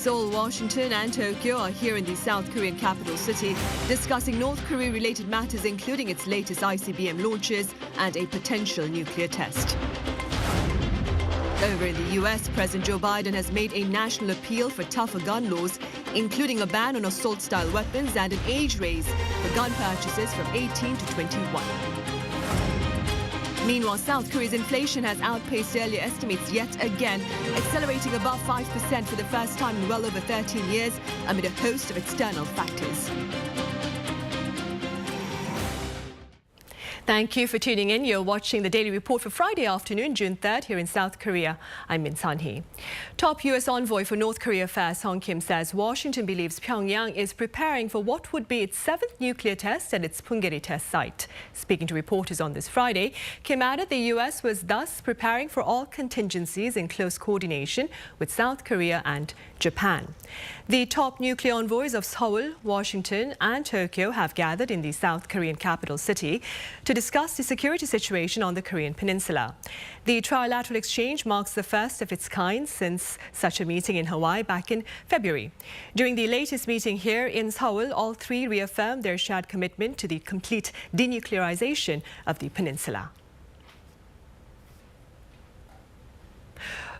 Seoul, Washington and Tokyo are here in the South Korean capital city discussing North Korea-related matters including its latest ICBM launches and a potential nuclear test. Over in the US, President Joe Biden has made a national appeal for tougher gun laws, including a ban on assault-style weapons and an age raise for gun purchases from 18 to 21. Meanwhile, South Korea's inflation has outpaced earlier estimates yet again, accelerating above 5% for the first time in well over 13 years amid a host of external factors. Thank you for tuning in. You're watching the Daily Report for Friday afternoon, June 3rd, here in South Korea. I'm Min San-hee. Top U.S. envoy for North Korea affairs Song Kim says Washington believes Pyongyang is preparing for what would be its 7th nuclear test at its Punggye-ri test site. Speaking to reporters on this Friday, Kim added the U.S. was thus preparing for all contingencies in close coordination with South Korea and Japan. The top nuclear envoys of Seoul, Washington and Tokyo have gathered in the South Korean capital city to discuss the security situation on the Korean peninsula. The Trilateral exchange marks the first of its kind since such a meeting in Hawaii back in February. During the latest meeting here in Seoul, all three reaffirmed their shared commitment to the complete denuclearization of the peninsula.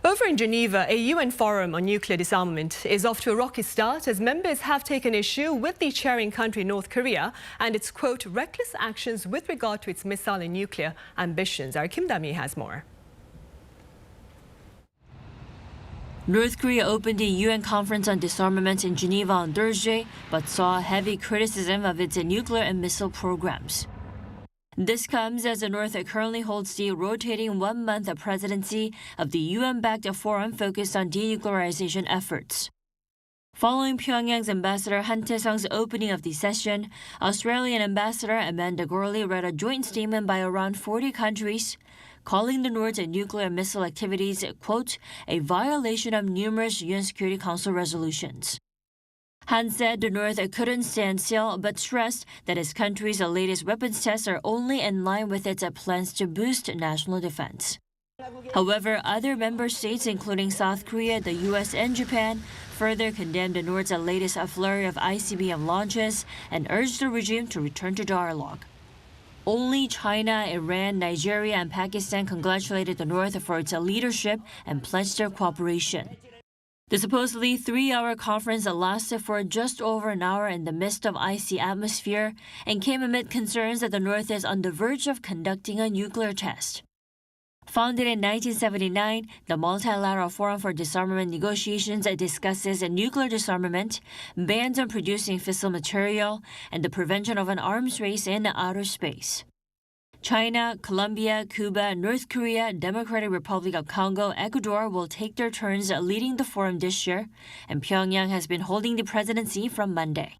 Over in Geneva, a UN forum on nuclear disarmament is off to a rocky start as members have taken issue with the chairing country North Korea and its, quote, reckless actions with regard to its missile and nuclear ambitions. Our Kim Da-mi has more. North Korea opened the UN Conference on Disarmament in Geneva on Thursday, but saw heavy criticism of its nuclear and missile programs. This comes as the North currently holds the rotating one-month presidency of the UN-backed forum focused on denuclearization efforts. Following Pyongyang's ambassador Han Tae-sung's opening of the session, Australian Ambassador Amanda Gorley read a joint statement by around 40 countries, calling the North's nuclear and missile activities, quote, a violation of numerous UN Security Council resolutions. Han said the North couldn't stand still, but stressed that his country's latest weapons tests are only in line with its plans to boost national defense. However, other member states, including South Korea, the U.S., and Japan, further condemned the North's latest flurry of ICBM launches and urged the regime to return to dialogue. Only China, Iran, Nigeria, and Pakistan congratulated the North for its leadership and pledged their cooperation. The supposedly 3-hour conference lasted for just over an hour in the midst of icy atmosphere and came amid concerns that the North is on the verge of conducting a nuclear test. Founded in 1979, the Multilateral Forum for Disarmament Negotiations discusses nuclear disarmament, bans on producing fissile material, and the prevention of an arms race in outer space. China, Colombia, Cuba, North Korea, Democratic Republic of Congo, Ecuador will take their turns leading the forum this year, and Pyongyang has been holding the presidency from Monday.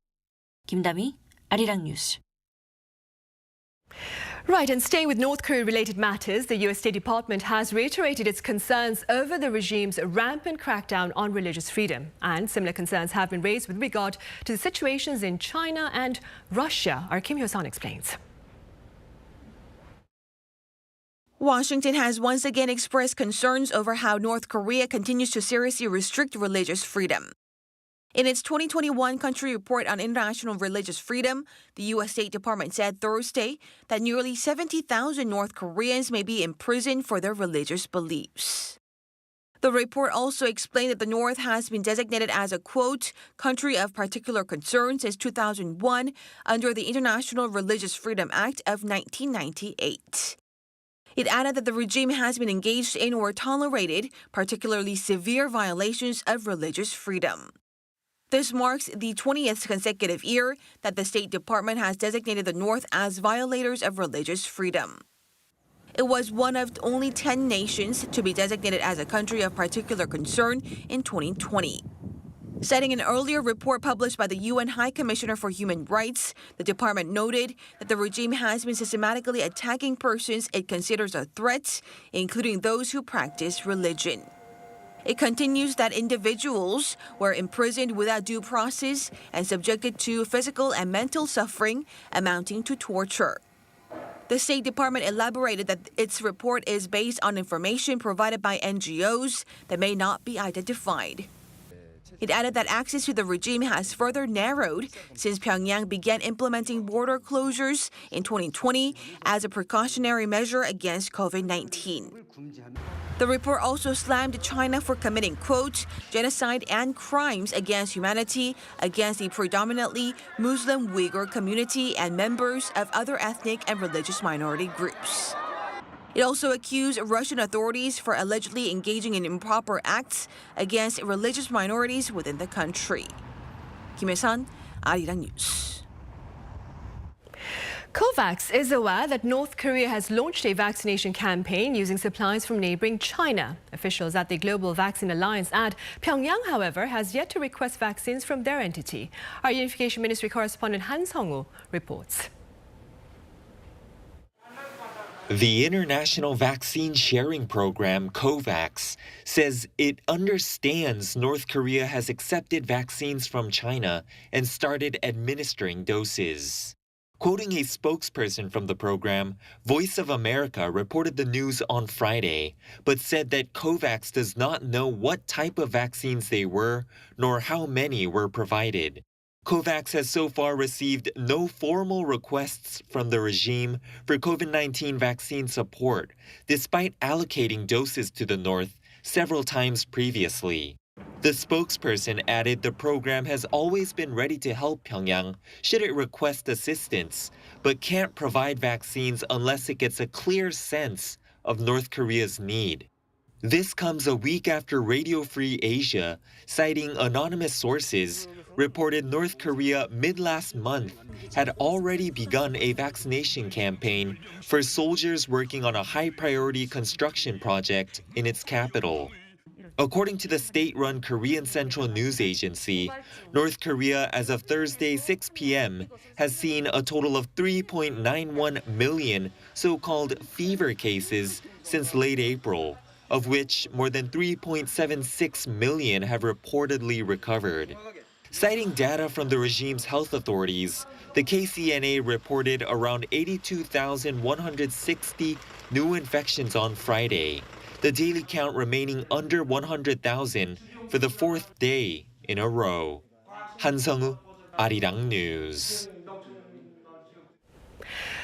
Kim Da-mi, Arirang News. Right, and staying with North Korea-related matters, the U.S. State Department has reiterated its concerns over the regime's rampant crackdown on religious freedom. And similar concerns have been raised with regard to the situations in China and Russia. Our Kim Hyo-sun explains. Washington has once again expressed concerns over how North Korea continues to seriously restrict religious freedom. In its 2021 country report on international religious freedom, the U.S. State Department said Thursday that nearly 70,000 North Koreans may be imprisoned for their religious beliefs. The report also explained that the North has been designated as a, quote, country of particular concern since 2001 under the International Religious Freedom Act of 1998. It added that the regime has been engaged in or tolerated particularly severe violations of religious freedom. This marks the 20th consecutive year that the State Department has designated the North as violators of religious freedom. It was one of only 10 nations to be designated as a country of particular concern in 2020. Citing an earlier report published by the UN High Commissioner for Human Rights, the department noted that the regime has been systematically attacking persons it considers a threat, including those who practice religion. It continues that individuals were imprisoned without due process and subjected to physical and mental suffering amounting to torture. The State Department elaborated that its report is based on information provided by NGOs that may not be identified. It added that access to the regime has further narrowed since Pyongyang began implementing border closures in 2020 as a precautionary measure against COVID-19. The report also slammed China for committing, quote, genocide and crimes against humanity against the predominantly Muslim Uyghur community and members of other ethnic and religious minority groups. It also accused Russian authorities for allegedly engaging in improper acts against religious minorities within the country. Kim Hye-sun, Arirang News. COVAX is aware that North Korea has launched a vaccination campaign using supplies from neighboring China. Officials at the Global Vaccine Alliance add Pyongyang, however, has yet to request vaccines from their entity. Our Unification Ministry correspondent Han Sung-woo reports. The International Vaccine Sharing Program, COVAX, says it understands North Korea has accepted vaccines from China and started administering doses. Quoting a spokesperson from the program, Voice of America reported the news on Friday, but said that COVAX does not know what type of vaccines they were, nor how many were provided. COVAX has so far received no formal requests from the regime for COVID-19 vaccine support, despite allocating doses to the North several times previously. The spokesperson added the program has always been ready to help Pyongyang should it request assistance, but can't provide vaccines unless it gets a clear sense of North Korea's need. This comes a week after Radio Free Asia, citing anonymous sources, reported North Korea mid-last month had already begun a vaccination campaign for soldiers working on a high-priority construction project in its capital. According to the state-run Korean Central News Agency, North Korea as of Thursday 6 p.m. has seen a total of 3.91 million so-called fever cases since late April, of which more than 3.76 million have reportedly recovered. Citing data from the regime's health authorities, the KCNA reported around 82,160 new infections on Friday, the daily count remaining under 100,000 for the fourth day in a row. Han Sung-woo, Arirang News.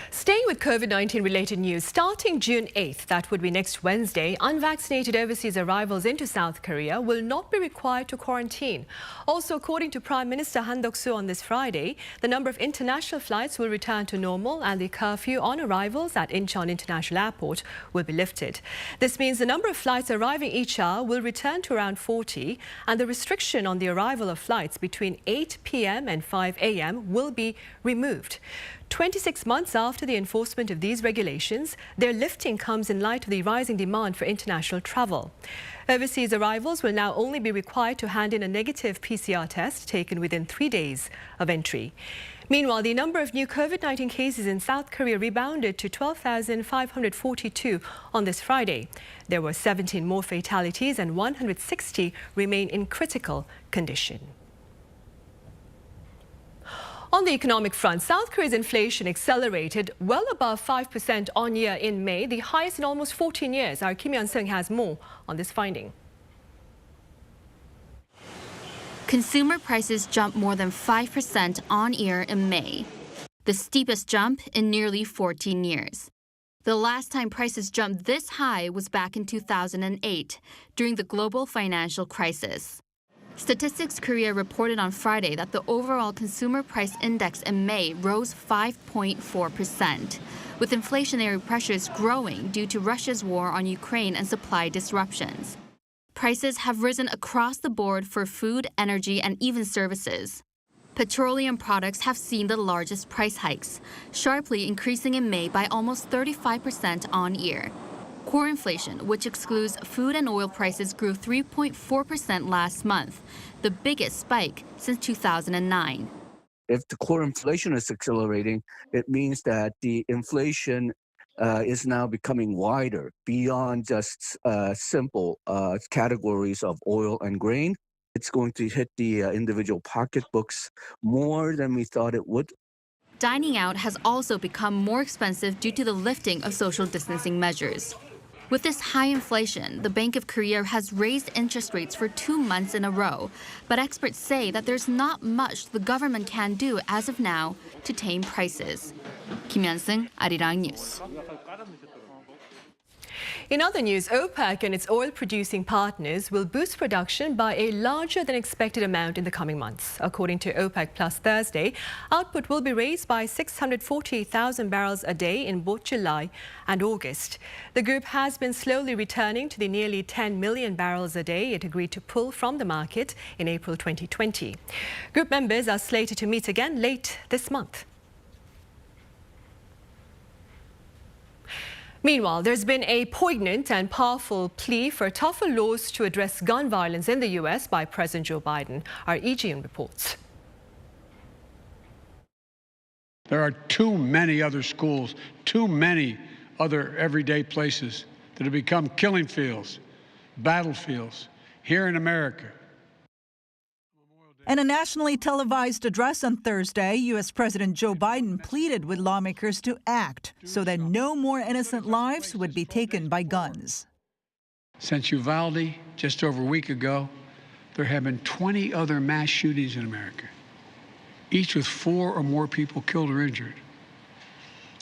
Staying with COVID-19 related news, starting June 8th, that would be next Wednesday, unvaccinated overseas arrivals into South Korea will not be required to quarantine. Also, according to Prime Minister Han Duck-soo on this Friday, the number of international flights will return to normal and the curfew on arrivals at Incheon International Airport will be lifted. This means the number of flights arriving each hour will return to around 40 and the restriction on the arrival of flights between 8 p.m. and 5 a.m. will be removed. 26 months after the enforcement of these regulations, their lifting comes in light of the rising demand for international travel. Overseas arrivals will now only be required to hand in a negative PCR test taken within 3 days of entry. Meanwhile, the number of new COVID-19 cases in South Korea rebounded to 12,542 on this Friday. There were 17 more fatalities and 160 remain in critical condition. On the economic front, South Korea's inflation accelerated well above 5% on year in May, the highest in almost 14 years. Our Kim Hyun-sung has more on this finding. Consumer prices jumped more than 5% on year in May, the steepest jump in nearly 14 years. The last time prices jumped this high was back in 2008, during the global financial crisis. Statistics Korea reported on Friday that the overall consumer price index in May rose 5.4%, with inflationary pressures growing due to Russia's war on Ukraine and supply disruptions. Prices have risen across the board for food, energy, and even services. Petroleum products have seen the largest price hikes, sharply increasing in May by almost 35% on year. Core inflation, which excludes food and oil prices, grew 3.4% last month, the biggest spike since 2009. If the core inflation is accelerating, it means that the inflation is now becoming wider beyond just simple categories of oil and grain. It's going to hit the individual pocketbooks more than we thought it would. Dining out has also become more expensive due to the lifting of social distancing measures. With this high inflation, the Bank of Korea has raised interest rates for 2 months in a row. But experts say that there's not much the government can do as of now to tame prices. Kim Hyun-sung, Arirang News. In other news, OPEC and its oil-producing partners will boost production by a larger than expected amount in the coming months. According to OPEC Plus Thursday, output will be raised by 648,000 barrels a day in both July and August. The group has been slowly returning to the nearly 10 million barrels a day it agreed to pull from the market in April 2020. Group members are slated to meet again late this month. Meanwhile, there's been a poignant and powerful plea for tougher laws to address gun violence in the U.S. by President Joe Biden. Our Ji-yoon reports. There are too many other schools, too many other everyday places that have become killing fields, battlefields here in America. In a nationally televised address on Thursday, U.S. President Joe Biden pleaded with lawmakers to act so that no more innocent lives would be taken by guns. Since Uvalde, just over a week ago, there have been 20 other mass shootings in America, each with 4 or more people killed or injured,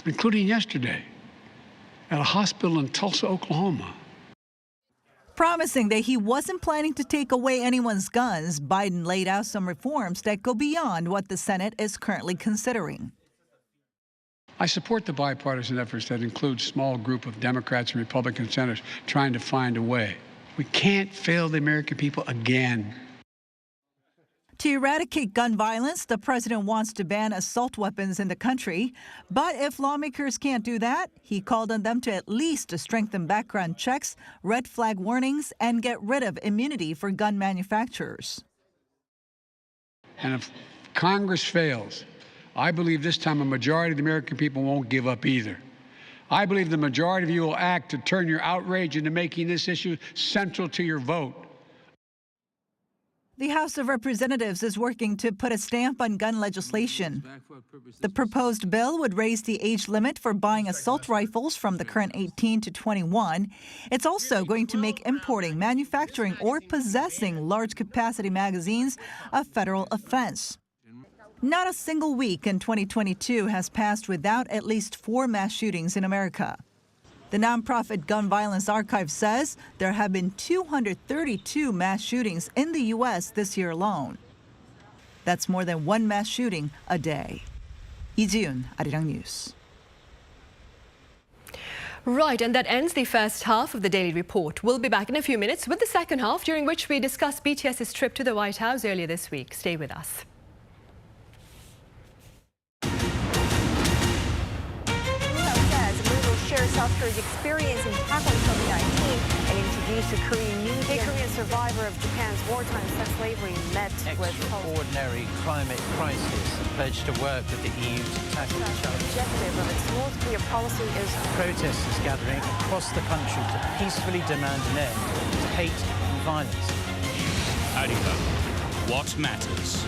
including yesterday at a hospital in Tulsa, Oklahoma. Promising that he wasn't planning to take away anyone's guns, Biden laid out some reforms that go beyond what the Senate is currently considering. I support the bipartisan efforts that include a small group of Democrats and Republican senators trying to find a way. We can't fail the American people again. To eradicate gun violence, the president wants to ban assault weapons in the country. But if lawmakers can't do that, he called on them to at least strengthen background checks, red flag warnings, and get rid of immunity for gun manufacturers. And if Congress fails, I believe this time a majority of the American people won't give up either. I believe the majority of you will act to turn your outrage into making this issue central to your vote. The House of Representatives is working to put a stamp on gun legislation. The proposed bill would raise the age limit for buying assault rifles from the current 18 to 21. It's also going to make importing, manufacturing, or possessing large-capacity magazines a federal offense. Not a single week in 2022 has passed without at least 4 mass shootings in America. The nonprofit Gun Violence Archive says there have been 232 mass shootings in the U.S. this year alone. That's more than 1 mass shooting a day. Ji-yoon, Arirang News. Right, and that ends the first half of the Daily Report. We'll be back in a few minutes with the second half, during which we discuss BTS's trip to the White House earlier this week. Stay with us. South Korea's experience in tackling COVID-19 and introduced a Korean new day. A Korean survivor of Japan's wartime sex slavery met with extraordinary climate crisis and pledged to work with the EU to tackle the challenge. The objective of its North Korea policy is protesters gathering across the country to peacefully demand an end to hate and violence. Arirang, what matters?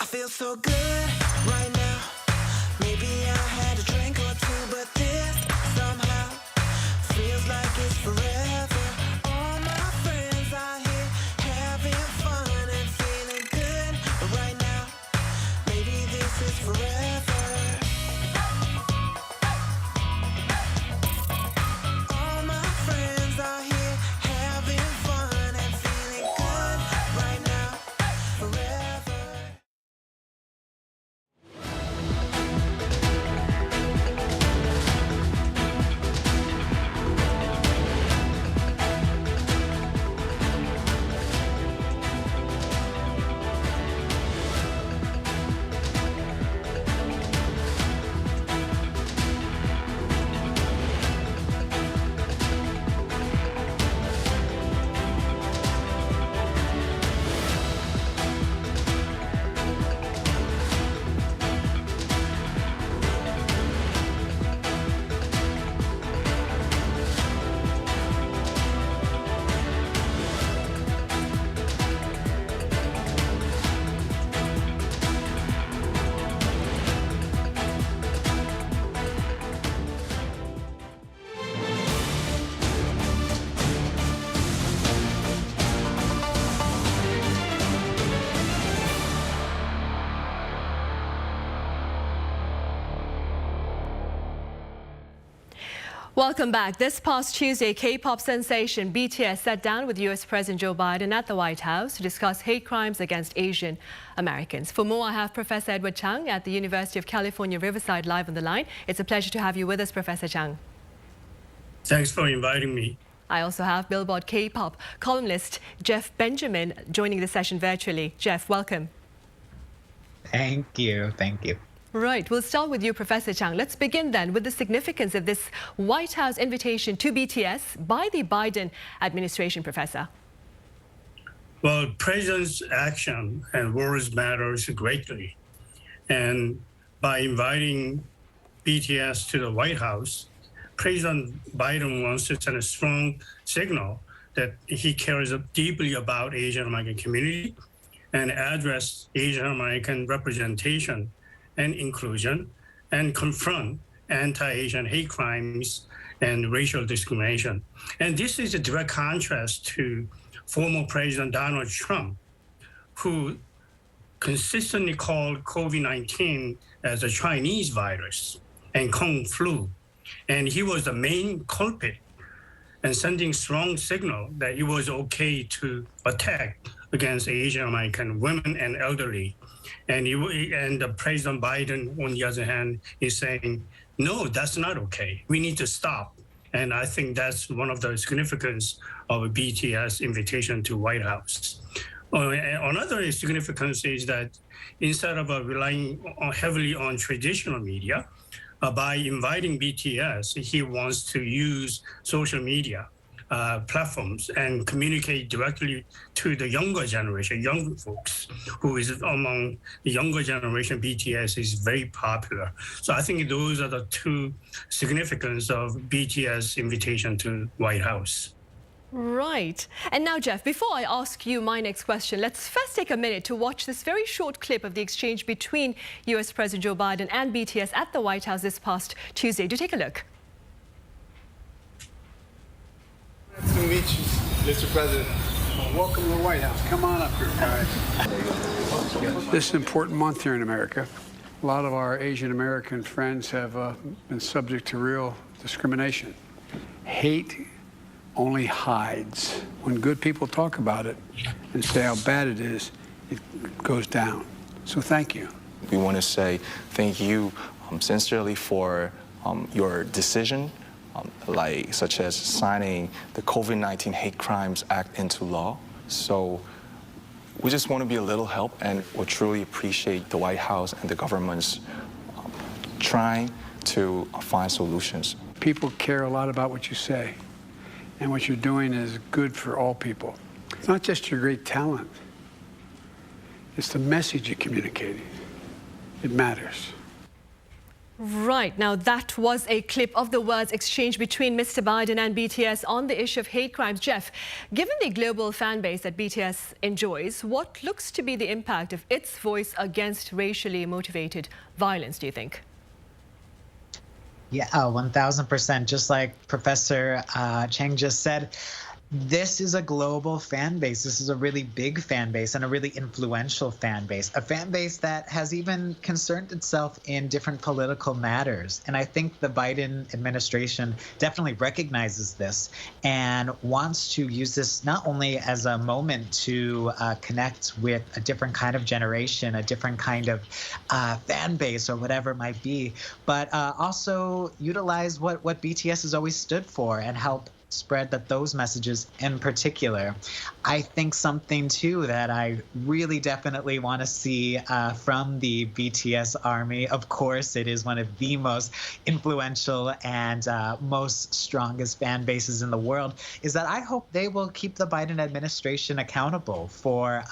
feel so good. right now. Maybe I had a drink or two, but this somehow feels like it's forever. All my friends are here having fun and feeling good, but right now, maybe this is forever. All my friends are here having fun and feeling good right now, forever. Welcome back. This past Tuesday, K-pop sensation BTS sat down with U.S. President Joe Biden at the White House to discuss hate crimes against Asian Americans. For more, I have Professor Edward Chung at the University of California, Riverside live on the line. It's a pleasure to have you with us, Professor Chung. Thanks for inviting me. I also have Billboard K-pop columnist Jeff Benjamin joining the session virtually. Jeff, welcome. Thank you. Thank you. Right. We'll start with you, Professor Chung. Let's begin then with the significance of this White House invitation to BTS by the Biden administration, Professor. Well, President's action and words matters greatly. And by inviting BTS to the White House, President Biden wants to send a strong signal that he cares deeply about Asian American community and address Asian American representation and inclusion, and confront anti-Asian hate crimes and racial discrimination. And this is a direct contrast to former President Donald Trump, who consistently called COVID-19 as a Chinese virus and Kung flu. And he was the main culprit and sending strong signal that it was okay to attack against Asian American women and elderly. And President Biden, on the other hand, is saying, no, that's not okay. We need to stop. And I think that's one of the significance of a BTS invitation to White House. Another significance is that instead of relying heavily on traditional media, by inviting BTS, he wants to use social media platforms and communicate directly to the younger generation, young folks, who is among the younger generation. BTS is very popular. So I think those are the two significance of BTS invitation to White House. Right. And now, Jeff, before I ask you my next question, let's first take a minute to watch this very short clip of the exchange between U.S. President Joe Biden and BTS at the White House this past Tuesday. Do take a look. Nice to meet you, Mr. President. Welcome to the White House. Come on up here, guys. This is an important month here in America. A lot of our Asian American friends have been subject to real discrimination. Hate only hides. When good people talk about it and say how bad it is, it goes down. So thank you. We want to say thank you sincerely for your decision, such as signing the COVID-19 Hate Crimes Act into law. So we just want to be a little help, and we truly appreciate the White House and the government's trying to find solutions. People care a lot about what you say, and what you're doing is good for all people. It's not just your great talent. It's the message you're communicating. It matters. Right. Now, that was a clip of the words exchanged between Mr. Biden and BTS on the issue of hate crimes. Jeff, given the global fan base that BTS enjoys, what looks to be the impact of its voice against racially motivated violence, do you think? Yeah, 1000%. Just like Professor Chang just said, this is a global fan base. This is a really big fan base and a really influential fan base, a fan base that has even concerned itself in different political matters. And I think the Biden administration definitely recognizes this and wants to use this not only as a moment to connect with a different kind of generation, a different kind of fan base or whatever it might be, but also utilize what BTS has always stood for and help spread those messages in particular. I think something too that I really definitely want to see from the BTS army, of course it is one of the most influential and most strongest fan bases in the world, is that I hope they will keep the Biden administration accountable for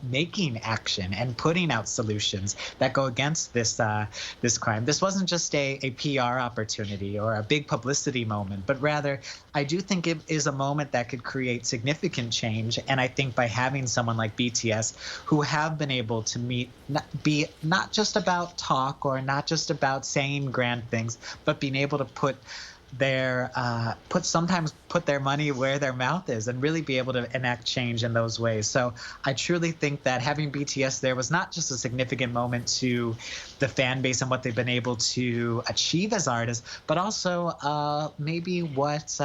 making action and putting out solutions that go against this crime. This wasn't just a PR opportunity or a big publicity moment, but rather I do think it is a moment that could create significant change. And I think by having someone like BTS who have been able to be not just about talk or not just about saying grand things, but being able to put sometimes put their money where their mouth is and really be able to enact change in those ways. So I truly think that having BTS there was not just a significant moment to the fan base and what they've been able to achieve as artists, but also maybe what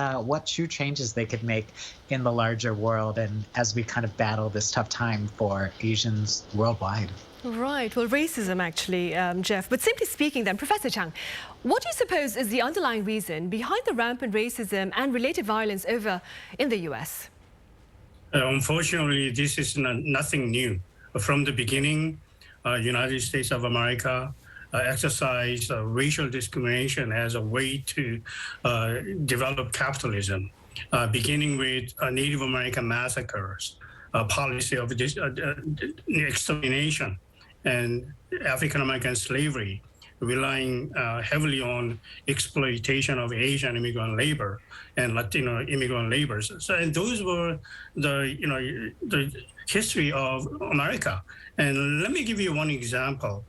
true changes they could make in the larger world and as we kind of battle this tough time for Asians worldwide. Right. Well, racism actually, Jeff. But simply speaking then, Professor Chang, what do you suppose is the underlying reason behind the rampant racism and related violence over in the U.S.? Unfortunately, this is nothing new. From the beginning, United States of America exercised racial discrimination as a way to develop capitalism, beginning with Native American massacres, a policy of extermination, and African American slavery, relying heavily on exploitation of Asian immigrant labor and Latino immigrant laborers. So, and those were the history of America. And let me give you one example.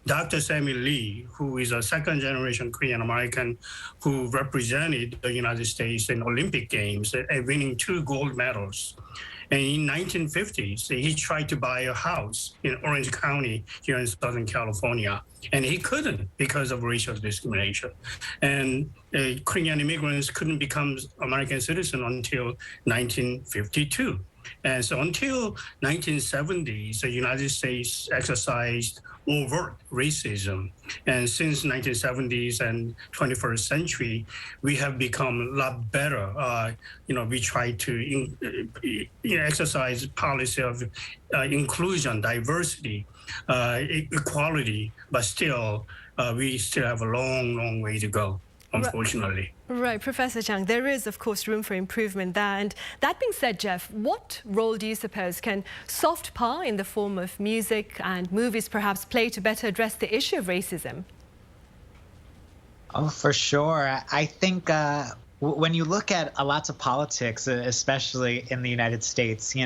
Dr. Samuel Lee, who is a second-generation Korean American who represented the United States in Olympic Games, winning 2 gold medals. And in 1950s, he tried to buy a house in Orange County here in Southern California, and he couldn't because of racial discrimination. And Korean immigrants couldn't become American citizens until 1952. And so until 1970s, the United States exercised overt racism. And since 1970s and 21st century, we have become a lot better. We try to exercise policy of inclusion, diversity, equality, but still, we still have a long, long way to go, unfortunately. Right, Professor Chang, there is, of course, room for improvement there. And that being said, Jeff, what role do you suppose can soft power in the form of music and movies perhaps play to better address the issue of racism? Oh, for sure. I think when you look at lots of politics, especially in the United States,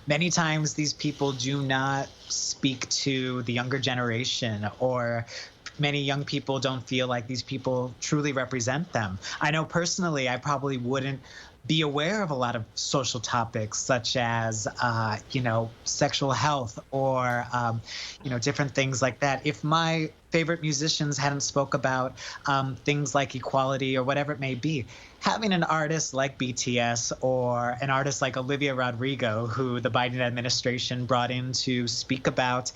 many times these people do not speak to the younger generation, or many young people don't feel like these people truly represent them. I know personally, I probably wouldn't be aware of a lot of social topics such as, sexual health or, different things like that. If my favorite musicians hadn't spoke about things like equality or whatever it may be, having an artist like BTS or an artist like Olivia Rodrigo, who the Biden administration brought in to speak about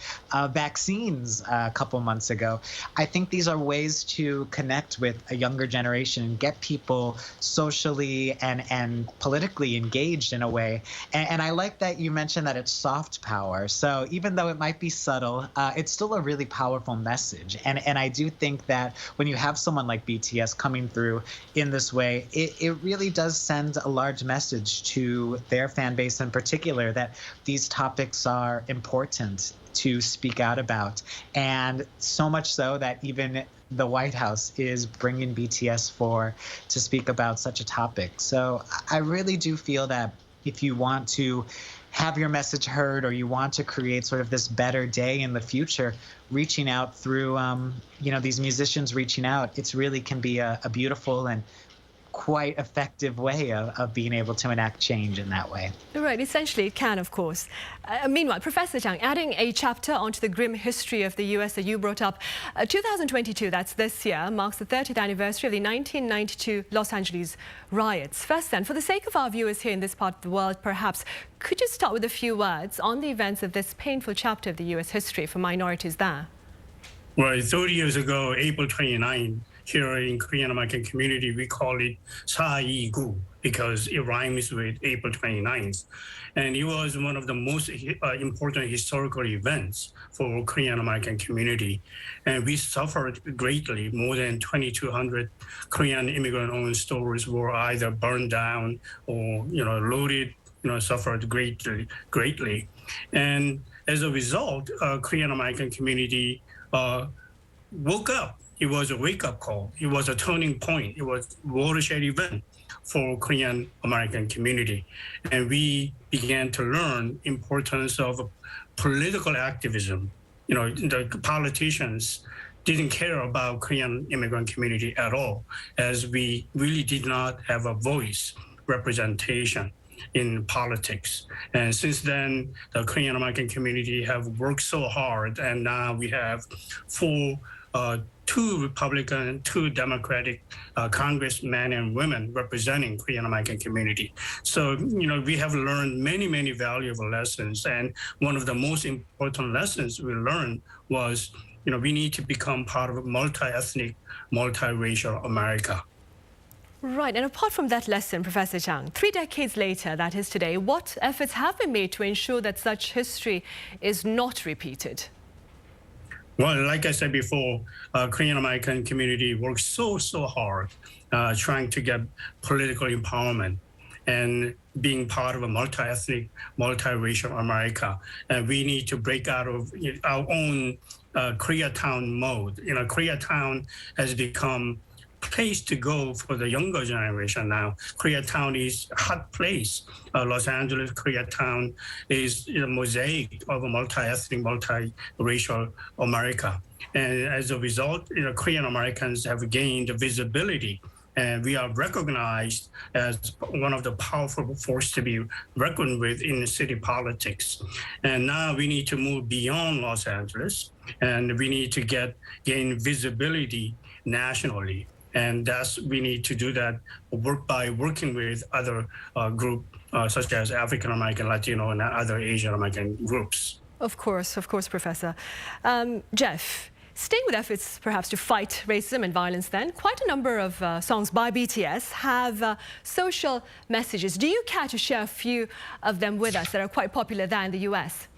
vaccines a couple months ago, I think these are ways to connect with a younger generation and get people socially and politically engaged in a way. And I like that you mentioned that it's soft power. So even though it might be subtle, it's still a really powerful message. And I do think that when you have someone like BTS coming through in this way, it really does send a large message to their fan base in particular that these topics are important to speak out about. And so much so that even the White House is bringing BTS to speak about such a topic. So I really do feel that if you want to have your message heard or you want to create sort of this better day in the future, reaching out through, these musicians reaching out, it's really can be a beautiful and quite effective way of being able to enact change in that way. Right, essentially it can, of course. Meanwhile, Professor Chang, adding a chapter onto the grim history of the US that you brought up, 2022, that's this year, marks the 30th anniversary of the 1992 Los Angeles riots. First then, for the sake of our viewers here in this part of the world, perhaps, could you start with a few words on the events of this painful chapter of the US history for minorities there? Well, 30 years ago, April 29, here in Korean American community, we call it Sa-i-gu because it rhymes with April 29th. And it was one of the most important historical events for Korean American community. And we suffered greatly. More than 2,200 Korean immigrant-owned stores were either burned down or, looted, suffered greatly. And as a result, Korean American community woke up. It was a wake-up call. It was a turning point. It was a watershed event for Korean American community. And we began to learn importance of political activism. The politicians didn't care about Korean immigrant community at all, as we really did not have a voice representation in politics. And since then, the Korean American community have worked so hard, and now we have two Republican, two Democratic congressmen and women representing Korean American community. So, we have learned many, many valuable lessons. And one of the most important lessons we learned was, we need to become part of a multi-ethnic, multiracial America. Right, and apart from that lesson, Professor Chang, 3 decades later, that is today, what efforts have been made to ensure that such history is not repeated? Well, like I said before, Korean American community works so hard trying to get political empowerment and being part of a multi-ethnic, multiracial America. And we need to break out of our own Koreatown mode. Koreatown has become place to go for the younger generation now. Koreatown is a hot place. Los Angeles, Koreatown is a mosaic of a multi-ethnic, multiracial America. And as a result, Korean Americans have gained visibility, and we are recognized as one of the powerful forces to be reckoned with in the city politics. And now we need to move beyond Los Angeles, and we need to gain visibility nationally. And we need to do that by working with other groups such as African American, Latino, and other Asian American groups. Of course, Professor. Jeff, staying with efforts perhaps to fight racism and violence then, quite a number of songs by BTS have social messages. Do you care to share a few of them with us that are quite popular there in the US?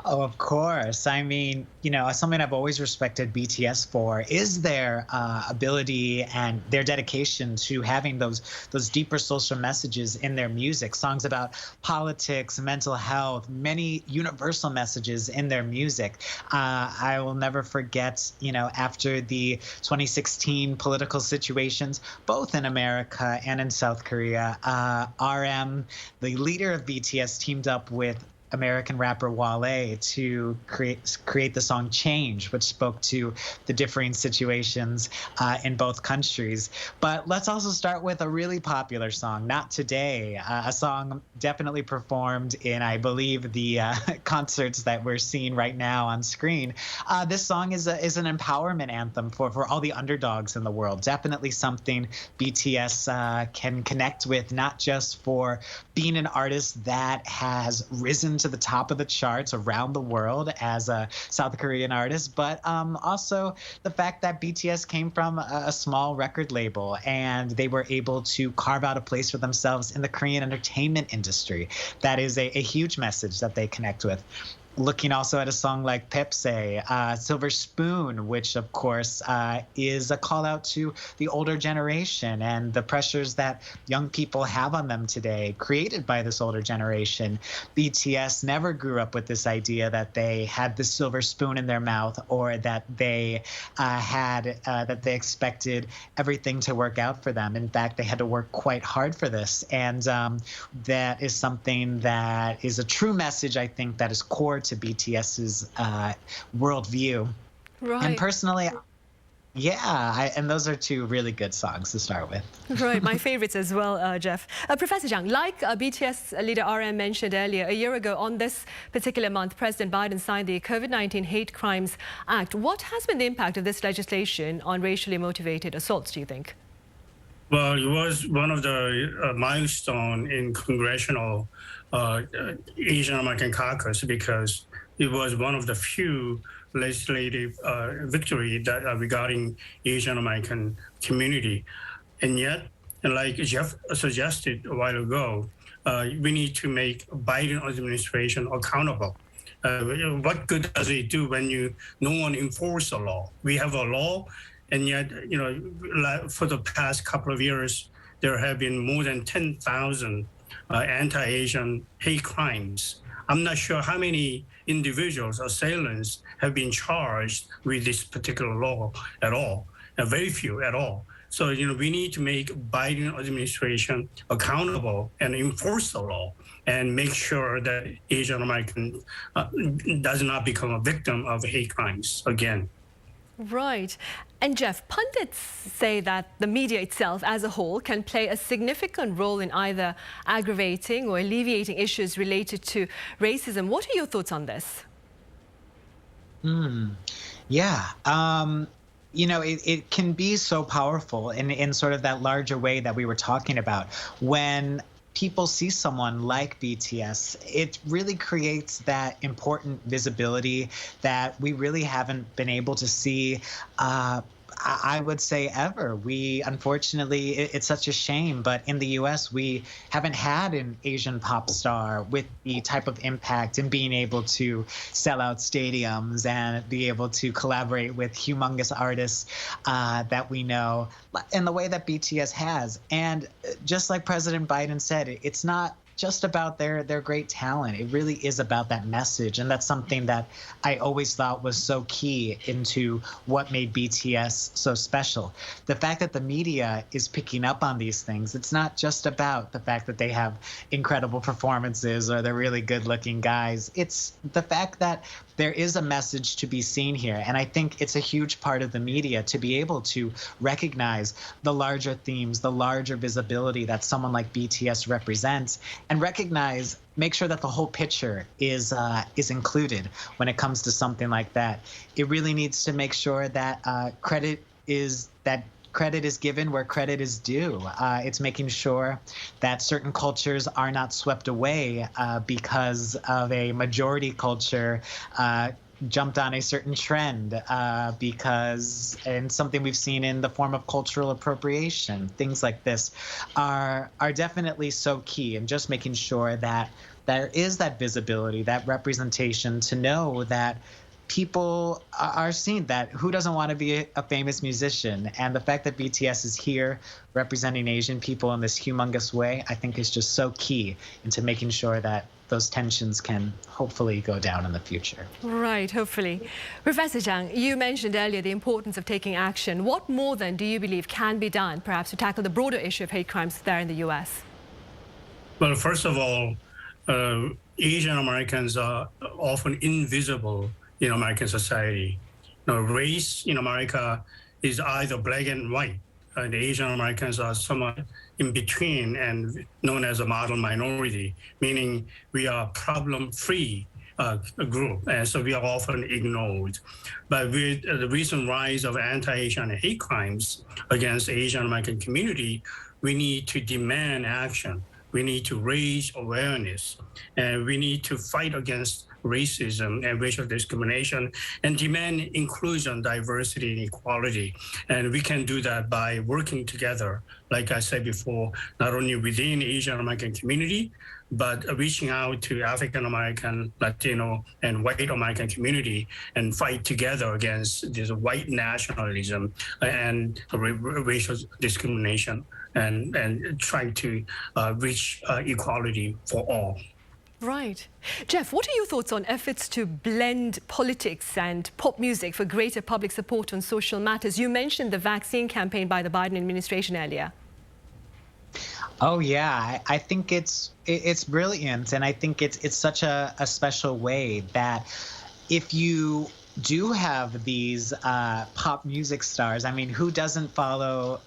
Oh, of course. I mean, something I've always respected BTS for is their ability and their dedication to having those deeper social messages in their music. Songs about politics, mental health, many universal messages in their music. I will never forget, after the 2016 political situations, both in America and in South Korea, RM, the leader of BTS, teamed up with American rapper Wale to create the song Change, which spoke to the differing situations in both countries. But let's also start with a really popular song, Not Today, a song definitely performed in, I believe, the concerts that we're seeing right now on screen. This song is an empowerment anthem for all the underdogs in the world. Definitely something BTS can connect with, not just for being an artist that has risen to the top of the charts around the world as a South Korean artist, but also the fact that BTS came from a small record label and they were able to carve out a place for themselves in the Korean entertainment industry. That is a huge message that they connect with. looking also at a song like Pepsi, Silver Spoon, which of course is a call out to the older generation and the pressures that young people have on them today, created by this older generation. BTS never grew up with this idea that they had the silver spoon in their mouth, or that they that they expected everything to work out for them. In fact, they had to work quite hard for this. And that is something that is a true message, I think, that is core to BTS's worldview. Right. And personally, and those are two really good songs to start with. Right, my favorites as well, Jeff. Professor Zhang, like BTS leader RM mentioned earlier, a year ago on this particular month, President Biden signed the COVID-19 Hate Crimes Act. What has been the impact of this legislation on racially motivated assaults, do you think? Well, it was one of the milestone in congressional Asian American caucus, because it was one of the few legislative victory that regarding Asian American community. And yet, like Jeff suggested a while ago, we need to make Biden administration accountable. What good does it do when no one enforces the law? We have a law, and yet, for the past couple of years, there have been more than 10,000 anti-Asian hate crimes. I'm not sure how many individuals, assailants, have been charged with this particular law at all. Very few at all. So, we need to make Biden administration accountable and enforce the law, and make sure that Asian American does not become a victim of hate crimes again. Right. And Jeff, pundits say that the media itself as a whole can play a significant role in either aggravating or alleviating issues related to racism. What are your thoughts on this? It can be so powerful in sort of that larger way that we were talking about. When people see someone like BTS, it really creates that important visibility that we really haven't been able to see, I would say, ever. We, unfortunately, it's such a shame, but in the US, we haven't had an Asian pop star with the type of impact and being able to sell out stadiums and be able to collaborate with humongous artists that we know in the way that BTS has. And just like President Biden said, it's not just about their great talent. It really is about that message. And that's something that I always thought was so key into what made BTS so special. The fact that the media is picking up on these things, it's not just about the fact that they have incredible performances or they're really good looking guys. It's the fact that there is a message to be seen here. And I think it's a huge part of the media to be able to recognize the larger themes, the larger visibility that someone like BTS represents, and make sure that the whole picture is included when it comes to something like that. It really needs to make sure that credit is given where credit is due. It's making sure that certain cultures are not swept away because of a majority culture jumped on a certain trend and something we've seen in the form of cultural appropriation. Things like this are definitely so key, and just making sure that there is that visibility, that representation, to know that people are seen, that who doesn't want to be a famous musician. And the fact that BTS is here representing Asian people in this humongous way, I think is just so key into making sure that those tensions can hopefully go down in the future. Right, hopefully. Professor Zhang, you mentioned earlier the importance of taking action. What more then do you believe can be done, perhaps, to tackle the broader issue of hate crimes there in the US? Well, first of all, Asian Americans are often invisible in American society. Race in America is either black and white. The Asian Americans are somewhat in between and known as a model minority, meaning we are problem-free group, and so we are often ignored. But with the recent rise of anti-Asian hate crimes against the Asian American community, we need to demand action we need to raise awareness, and we need to fight against racism and racial discrimination and demand inclusion, diversity, and equality. And we can do that by working together, like I said before, not only within the Asian American community, but reaching out to African American, Latino, and white American community and fight together against this white nationalism and racial discrimination and trying to reach equality for all. Right. Jeff, what are your thoughts on efforts to blend politics and pop music for greater public support on social matters? You mentioned the vaccine campaign by the Biden administration earlier. Oh yeah, I think it's brilliant, and I think it's such a special way that if you do have these pop music stars, I mean, who doesn't follow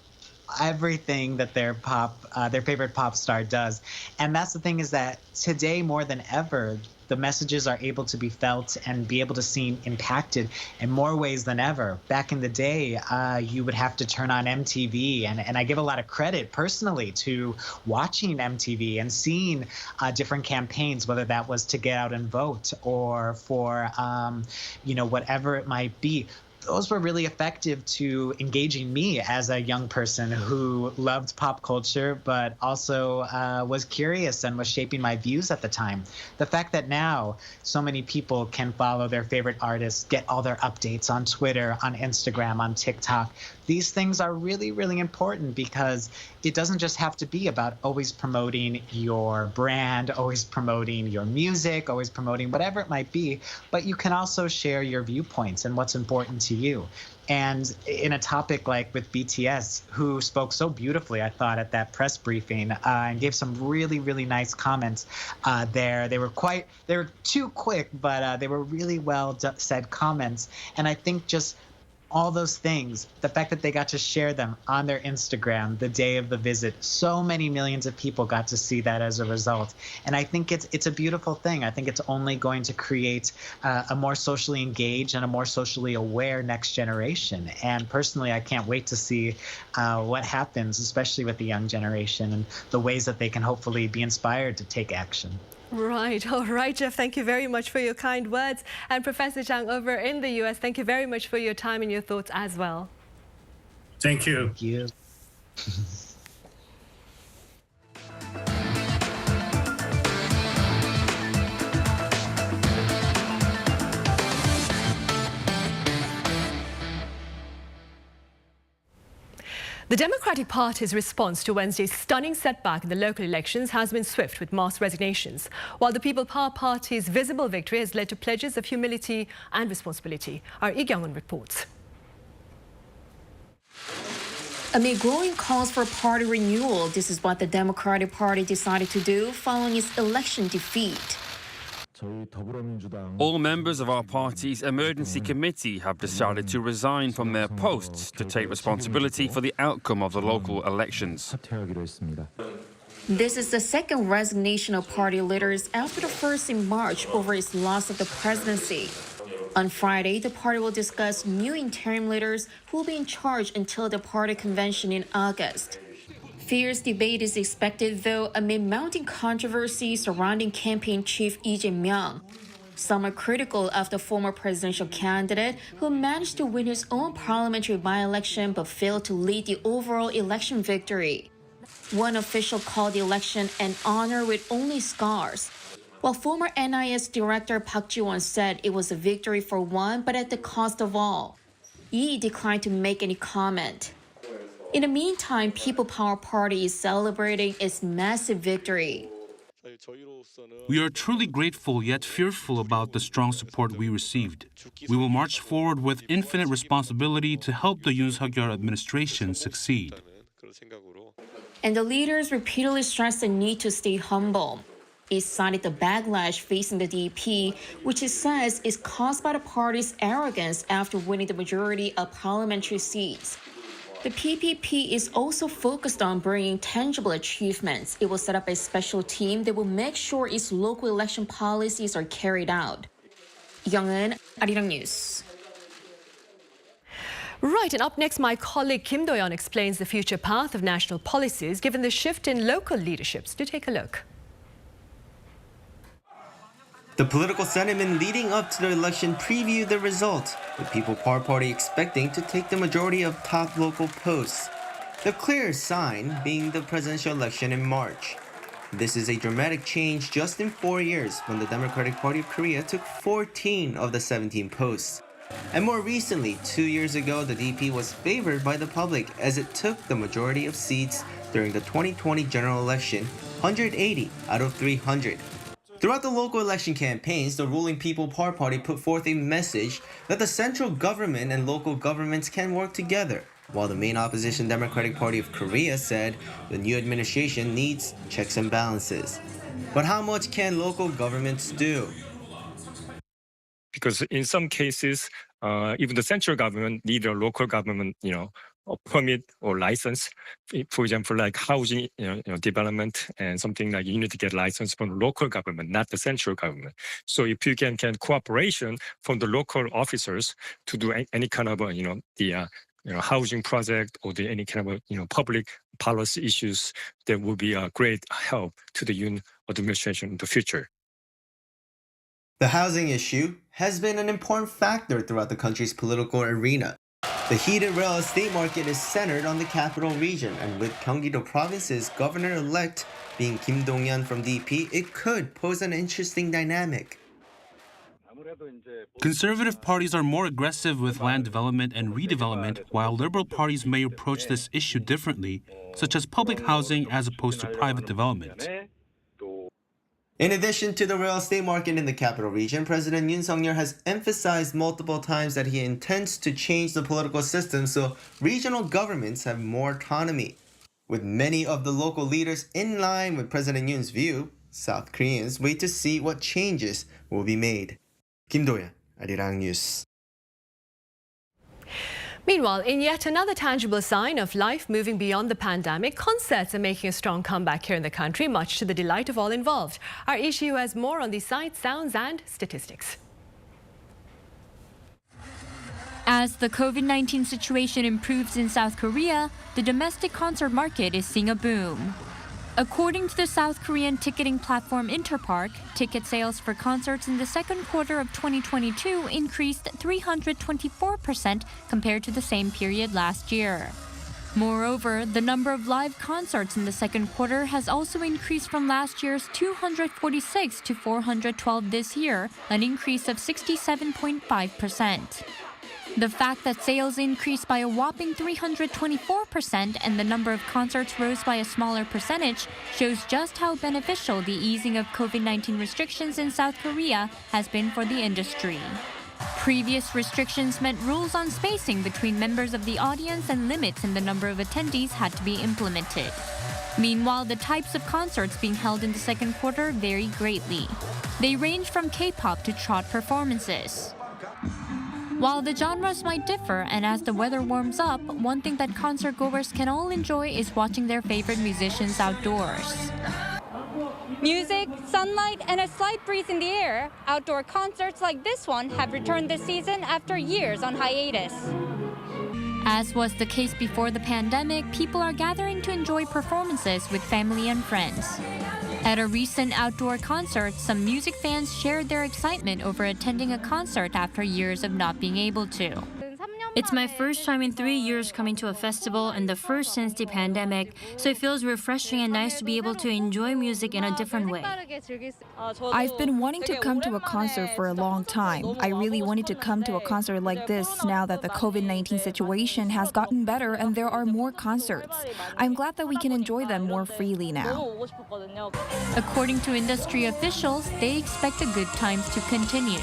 everything that their favorite pop star does? And that's the thing, is that today more than ever, the messages are able to be felt and be able to seem impacted in more ways than ever. Back in the day, you would have to turn on MTV, and I give a lot of credit personally to watching MTV and seeing different campaigns, whether that was to get out and vote or for, whatever it might be. Those were really effective to engaging me as a young person who loved pop culture, but also was curious and was shaping my views at the time. The fact that now so many people can follow their favorite artists, get all their updates on Twitter, on Instagram, on TikTok, these things are really, really important, because it doesn't just have to be about always promoting your brand, always promoting your music, always promoting whatever it might be, but you can also share your viewpoints and what's important to you. And in a topic like with BTS, who spoke so beautifully, I thought, at that press briefing, and gave some really, really nice comments there. They were too quick, but they were really well said comments. And I think just all those things, the fact that they got to share them on their Instagram the day of the visit, so many millions of people got to see that as a result. And I think it's a beautiful thing. I think it's only going to create a more socially engaged and a more socially aware next generation. And personally, I can't wait to see what happens, especially with the young generation, and the ways that they can hopefully be inspired to take action. Right. All right, Jeff, thank you very much for your kind words. And Professor Chang over in the US, thank you very much for your time and your thoughts as well. Thank you. Thank you. The Democratic Party's response to Wednesday's stunning setback in the local elections has been swift, with mass resignations, while the People Power Party's visible victory has led to pledges of humility and responsibility. Our Lee Kyung-won reports. Amid growing calls for party renewal, this is what the Democratic Party decided to do following its election defeat. All members of our party's emergency committee have decided to resign from their posts to take responsibility for the outcome of the local elections. This is the second resignation of party leaders after the first in March over its loss of the presidency. On Friday, the party will discuss new interim leaders who will be in charge until the party convention in August. Fierce debate is expected, though, amid mounting controversy surrounding campaign chief Lee Jae-myung. Some are critical of the former presidential candidate, who managed to win his own parliamentary by-election but failed to lead the overall election victory. One official called the election an honor with only scars, while former NIS Director Park Ji-won said it was a victory for one, but at the cost of all. Lee declined to make any comment. In the meantime, People Power Party is celebrating its massive victory. We are truly grateful yet fearful about the strong support we received. We will march forward with infinite responsibility to help the Yoon Suk-yeol administration succeed. And the leaders repeatedly stressed the need to stay humble. It cited the backlash facing the DP, which it says is caused by the party's arrogance after winning the majority of parliamentary seats. The PPP is also focused on bringing tangible achievements. It will set up a special team that will make sure its local election policies are carried out. Young-eun, Arirang News. Right, and up next, my colleague Kim Do-yeon explains the future path of national policies given the shift in local leaderships. Do take a look. The political sentiment leading up to the election previewed the result, with People Power Party expecting to take the majority of top local posts. The clearest sign being the presidential election in March. This is a dramatic change just in 4 years when the Democratic Party of Korea took 14 of the 17 posts. And more recently, 2 years ago, the DP was favored by the public as it took the majority of seats during the 2020 general election, 180 out of 300. Throughout the local election campaigns, the ruling People Power Party put forth a message that the central government and local governments can work together, while the main opposition Democratic Party of Korea said the new administration needs checks and balances. But how much can local governments do? Because in some cases, even the central government need a local government, a permit or license. For example, like housing development and something like you need to get license from the local government, not the central government. So if you can cooperation from the local officers to do any kind of housing project or any kind of public policy issues, that will be a great help to the Yoon administration in the future. The housing issue has been an important factor throughout the country's political arena. The heated real estate market is centered on the capital region, and with Gyeonggi-do Province's governor-elect being Kim Dong-yeon from DP, it could pose an interesting dynamic. Conservative parties are more aggressive with land development and redevelopment, while liberal parties may approach this issue differently, such as public housing as opposed to private development. In addition to the real estate market in the capital region, President Yoon Suk-yeol has emphasized multiple times that he intends to change the political system so regional governments have more autonomy. With many of the local leaders in line with President Yoon's view, South Koreans wait to see what changes will be made. Kim Do-yeon, Arirang News. Meanwhile, in yet another tangible sign of life moving beyond the pandemic, concerts are making a strong comeback here in the country, much to the delight of all involved. Our issue has more on these sights, sounds and statistics. As the COVID-19 situation improves in South Korea, the domestic concert market is seeing a boom. According to the South Korean ticketing platform Interpark, ticket sales for concerts in the second quarter of 2022 increased 324% compared to the same period last year. Moreover, the number of live concerts in the second quarter has also increased from last year's 246 to 412 this year, an increase of 67.5%. The fact that sales increased by a whopping 324% and the number of concerts rose by a smaller percentage shows just how beneficial the easing of COVID-19 restrictions in South Korea has been for the industry. Previous restrictions meant rules on spacing between members of the audience and limits in the number of attendees had to be implemented. Meanwhile, the types of concerts being held in the second quarter vary greatly. They range from K-pop to trot performances. While the genres might differ, and as the weather warms up, one thing that concert goers can all enjoy is watching their favorite musicians outdoors. Music, sunlight, and a slight breeze in the air, outdoor concerts like this one have returned this season after years on hiatus. As was the case before the pandemic, people are gathering to enjoy performances with family and friends. At a recent outdoor concert, some music fans shared their excitement over attending a concert after years of not being able to. It's my first time in 3 years coming to a festival and the first since the pandemic, so it feels refreshing and nice to be able to enjoy music in a different way. I've been wanting to come to a concert for a long time. I really wanted to come to a concert like this now that the COVID-19 situation has gotten better and there are more concerts. I'm glad that we can enjoy them more freely now. According to industry officials, they expect the good times to continue.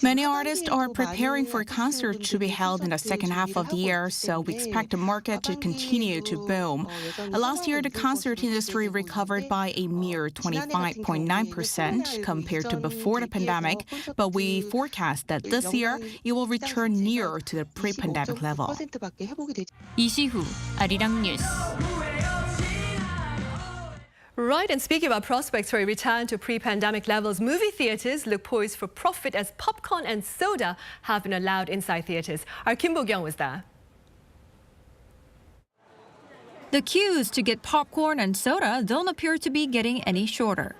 Many artists are preparing for concerts to be held in the second half of the year, so we expect the market to continue to boom. Last year, the concert industry recovered by a mere 25.9% compared to before the pandemic, but we forecast that this year it will return near to the pre-pandemic level. 이시후, 아리랑 뉴스. Right, and speaking about prospects for a return to pre-pandemic levels, movie theatres look poised for profit as popcorn and soda have been allowed inside theatres. Our Kim Bo-kyung was there. The queues to get popcorn and soda don't appear to be getting any shorter.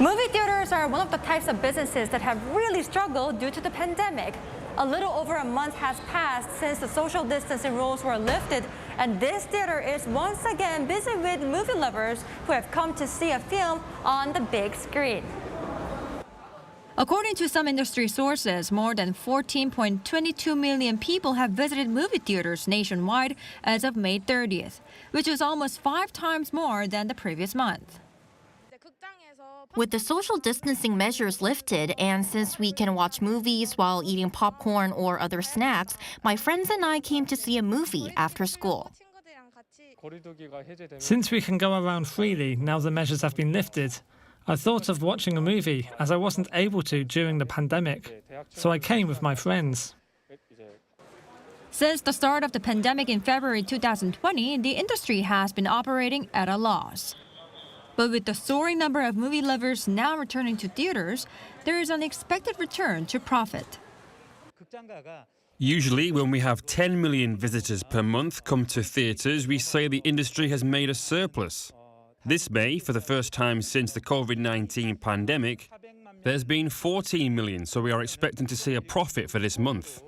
Movie theaters are one of the types of businesses that have really struggled due to the pandemic. A little over a month has passed since the social distancing rules were lifted, and this theater is once again busy with movie lovers who have come to see a film on the big screen. According to some industry sources, more than 14.22 million people have visited movie theaters nationwide as of May 30th, which is almost 5 times more than the previous month. With the social distancing measures lifted, and since we can watch movies while eating popcorn or other snacks, my friends and I came to see a movie after school. Since we can go around freely now the measures have been lifted, I thought of watching a movie as I wasn't able to during the pandemic, so I came with my friends. Since the start of the pandemic in February 2020, the industry has been operating at a loss. But with the soaring number of movie lovers now returning to theaters, there is an expected return to profit. Usually, when we have 10 million visitors per month come to theatres, we say the industry has made a surplus. This May, for the first time since the COVID-19 pandemic, there's been 14 million, so we are expecting to see a profit for this month.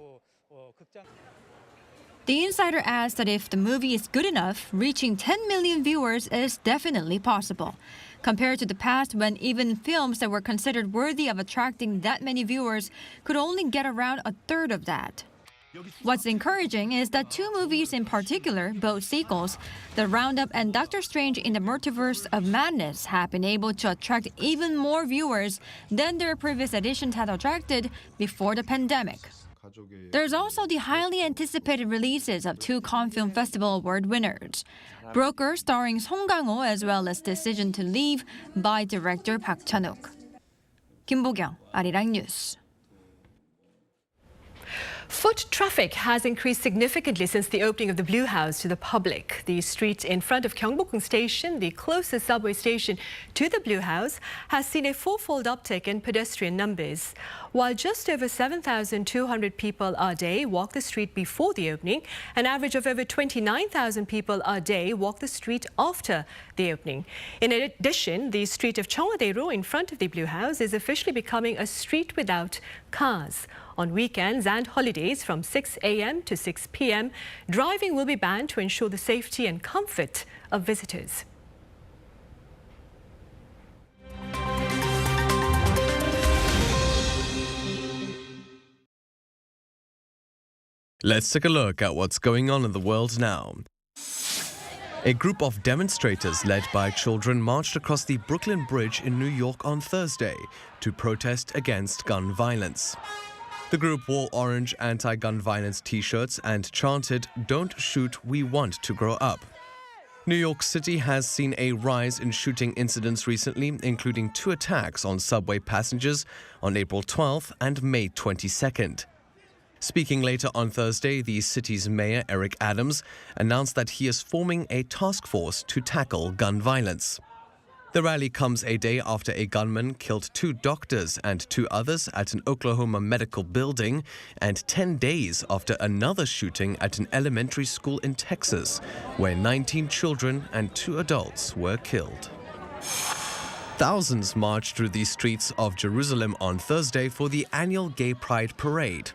The insider adds that if the movie is good enough, reaching 10 million viewers is definitely possible. Compared to the past, when even films that were considered worthy of attracting that many viewers could only get around a third of that. What's encouraging is that 2 movies in particular, both sequels, The Roundup and Doctor Strange in the Multiverse of Madness, have been able to attract even more viewers than their previous editions had attracted before the pandemic. There's also the highly anticipated releases of 2 Cannes Film Festival Award winners, Broker starring Song Kang-ho, as well as Decision to Leave by director Park Chan-wook. Kim Bo-kyung, Arirang News. Foot traffic has increased significantly since the opening of the Blue House to the public. The street in front of Gyeongbokgung Station, the closest subway station to the Blue House, has seen a 4-fold uptick in pedestrian numbers. While just over 7,200 people a day walk the street before the opening, an average of over 29,000 people a day walk the street after the opening. In addition, the street of Cheongwadae-ro in front of the Blue House is officially becoming a street without cars. On weekends and holidays from 6 a.m. to 6 p.m., driving will be banned to ensure the safety and comfort of visitors. Let's take a look at what's going on in the world now. A group of demonstrators led by children marched across the Brooklyn Bridge in New York on Thursday to protest against gun violence. The group wore orange anti-gun violence t-shirts and chanted, "Don't shoot, we want to grow up." New York City has seen a rise in shooting incidents recently, including 2 attacks on subway passengers on April 12th and May 22nd. Speaking later on Thursday, the city's mayor, Eric Adams, announced that he is forming a task force to tackle gun violence. The rally comes a day after a gunman killed 2 doctors and 2 others at an Oklahoma medical building, and 10 days after another shooting at an elementary school in Texas, where 19 children and 2 adults were killed. Thousands marched through the streets of Jerusalem on Thursday for the annual Gay Pride Parade.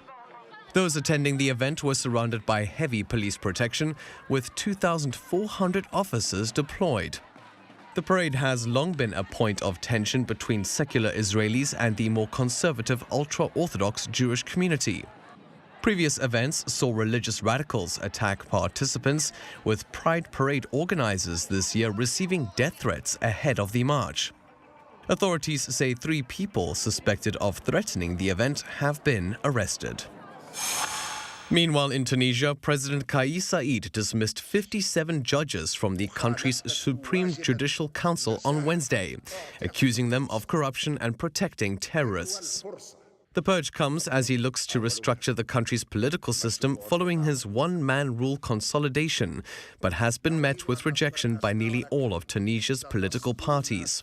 Those attending the event were surrounded by heavy police protection, with 2,400 officers deployed. The parade has long been a point of tension between secular Israelis and the more conservative ultra-Orthodox Jewish community. Previous events saw religious radicals attack participants, with Pride Parade organizers this year receiving death threats ahead of the march. Authorities say 3 people suspected of threatening the event have been arrested. Meanwhile, in Tunisia, President Kais Saied dismissed 57 judges from the country's Supreme Judicial Council on Wednesday, accusing them of corruption and protecting terrorists. The purge comes as he looks to restructure the country's political system following his one-man rule consolidation, but has been met with rejection by nearly all of Tunisia's political parties.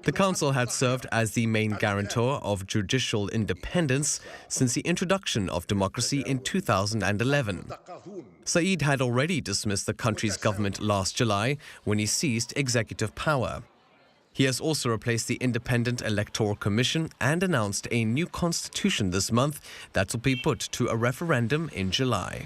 The council had served as the main guarantor of judicial independence since the introduction of democracy in 2011. Said had already dismissed the country's government last July when he seized executive power. He has also replaced the Independent Electoral Commission and announced a new constitution this month that will be put to a referendum in July.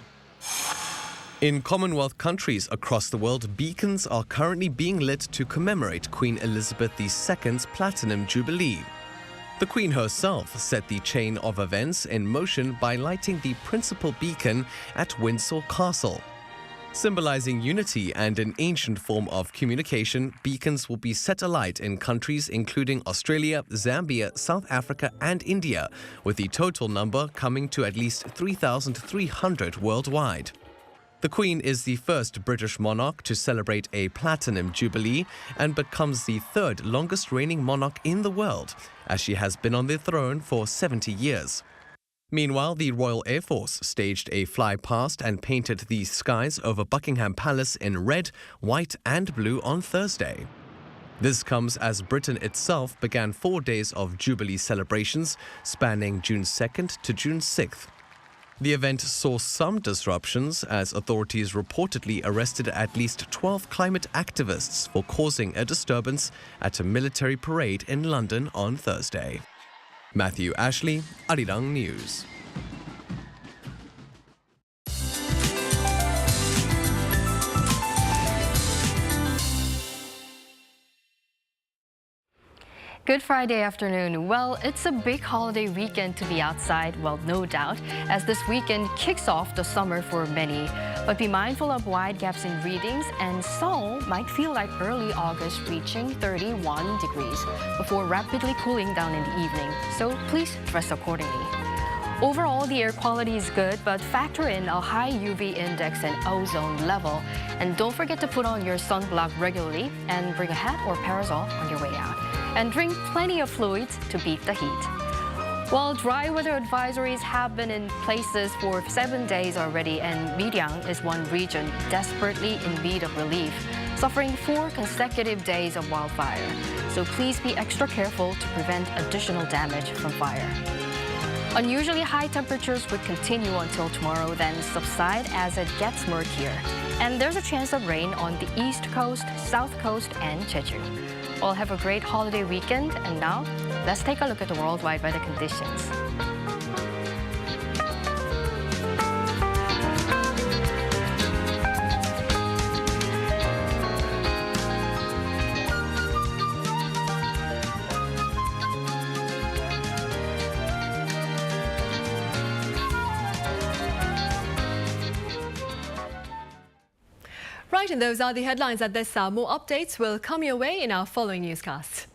In Commonwealth countries across the world, beacons are currently being lit to commemorate Queen Elizabeth II's Platinum Jubilee. The Queen herself set the chain of events in motion by lighting the principal beacon at Windsor Castle. Symbolizing unity and an ancient form of communication, beacons will be set alight in countries including Australia, Zambia, South Africa and India, with the total number coming to at least 3,300 worldwide. The Queen is the first British monarch to celebrate a Platinum Jubilee and becomes the third longest reigning monarch in the world, as she has been on the throne for 70 years. Meanwhile, the Royal Air Force staged a fly-past and painted the skies over Buckingham Palace in red, white and blue on Thursday. This comes as Britain itself began 4 days of Jubilee celebrations spanning June 2nd to June 6th. The event saw some disruptions as authorities reportedly arrested at least 12 climate activists for causing a disturbance at a military parade in London on Thursday. Matthew Ashley, Arirang News. Good Friday afternoon. Well, it's a big holiday weekend to be outside, well, no doubt, as this weekend kicks off the summer for many. But be mindful of wide gaps in readings, and Seoul might feel like early August reaching 31 degrees before rapidly cooling down in the evening. So please dress accordingly. Overall, the air quality is good, but factor in a high UV index and ozone level. And don't forget to put on your sunblock regularly and bring a hat or parasol on your way out. And drink plenty of fluids to beat the heat. While dry weather advisories have been in places for 7 days already, and Arirang is one region desperately in need of relief, suffering 4 consecutive days of wildfire. So please be extra careful to prevent additional damage from fire. Unusually high temperatures would continue until tomorrow, then subside as it gets murkier. And there's a chance of rain on the east coast, south coast, and Jeju. Well, have a great holiday weekend, and now let's take a look at the worldwide weather conditions. Right, and those are the headlines at this hour. More updates will come your way in our following newscasts.